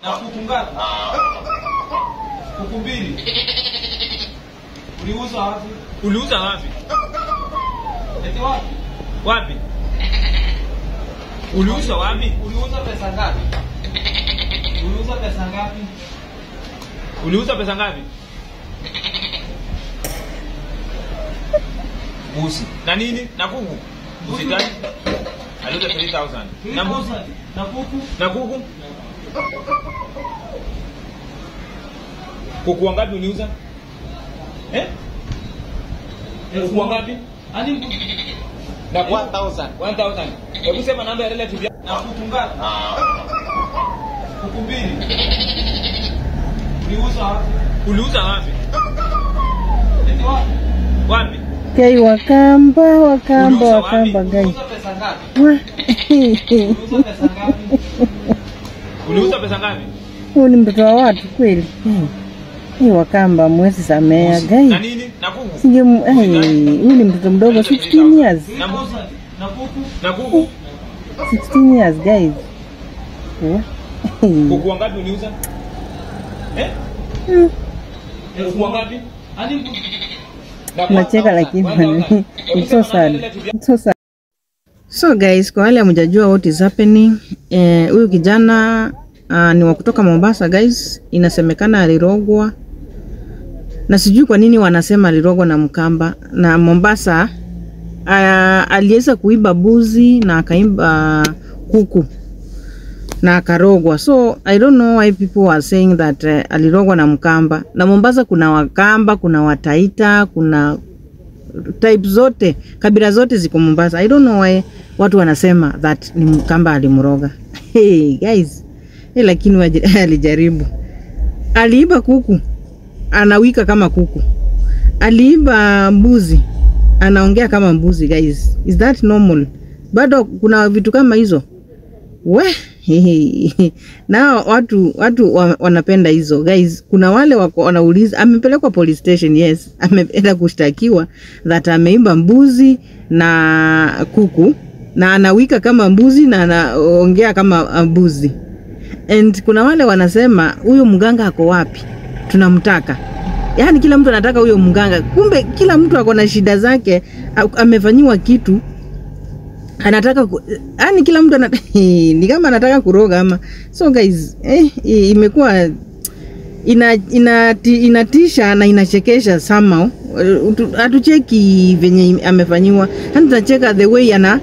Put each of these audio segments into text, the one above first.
Na kuku ngapi? Kuku mbili. Uliuza wapi? Uliuza wapi? Eti wapi? Wapi? Uliuza wapi? Uliuza pesa ngapi? Uliuza pesa ngapi? Uliuza pesa ngapi? Busi. Na nini? Na kuku. Busi gani? Aliuza 3000. Na busi. Na kuku? Na kuku? Kuku wangapi uliuza? Kuku wangapi? Ani Na 1000. 1000. Hebu sema namba ya relative. na kuku ngapi? Kuku mbili. Uliuza wapi? Uliuza wapi? Eti wapi? Wapi? Kai wakamba Uliuza wapi? guys. Uliuza pesa ngapi? Uliuza pesa ngapi? Uliuza pesa ngapi? Huyu ni mtoto wa watu kweli. Hii wakamba mwezi samea Na guys. nini? Na kuku. Sije huyu ni mtoto mdogo 16 years. Na busi. Na kuku? Na kuku. 16 years guys. Kuku wangapi uliuza? Kuku wangapi? Ani Nacheka lakini it's so sad. It's so sad. So guys, kwa wale hamjajua what is happening, huyu kijana ni wa kutoka Mombasa guys. Inasemekana alirogwa. Na sijui kwa nini wanasema alirogwa na Mkamba. Na Mombasa aliweza kuiba buzi na akaiba kuku na akarogwa. So I don't know why people are saying that alirogwa na Mkamba. Na Mombasa kuna Wakamba, kuna Wataita, kuna type zote, kabila zote ziko Mombasa. I don't know why watu wanasema that ni Mkamba alimroga. Hey guys, lakini alijaribu. Aliiba kuku, anawika kama kuku. Aliiba mbuzi, anaongea kama mbuzi guys. Is that normal? Bado kuna vitu kama hizo. Na watu wanapenda hizo guys. Kuna wale wanauliza, amepelekwa police station, yes, ameenda kushtakiwa that ameimba mbuzi na kuku na anawika kama mbuzi na anaongea kama mbuzi. And kuna wale wanasema huyo mganga ako wapi? Tunamtaka. Yaani kila mtu anataka huyo mganga. Kumbe kila mtu ako na shida zake, amefanyiwa kitu anataka yani kila mtu ni kama anataka kuroga ama. So guys, imekuwa inatisha na inachekesha somehow. Hatucheki venye amefanyiwa. Hani tunacheka the way ana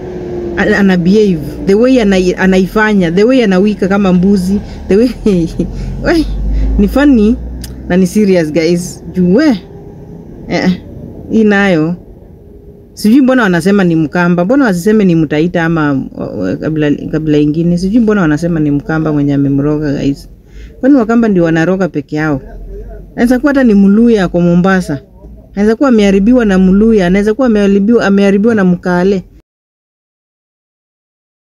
behave, the way anaifanya, the way anawika kama mbuzi, the way ni funny na ni serious guys. Jue inayo sijui mbona wanasema ni Mkamba. Mbona wasiseme ni Mtaita ama kabla ingine? Sijui mbona wanasema ni Mkamba mwenye amemroga guys. Kwani Wakamba ndio wanaroga peke yao? Anaweza kuwa hata ni Mluya kwa Mombasa. Anaweza kuwa ameharibiwa na Mluya, anaweza kuwa ameharibiwa na Mkale.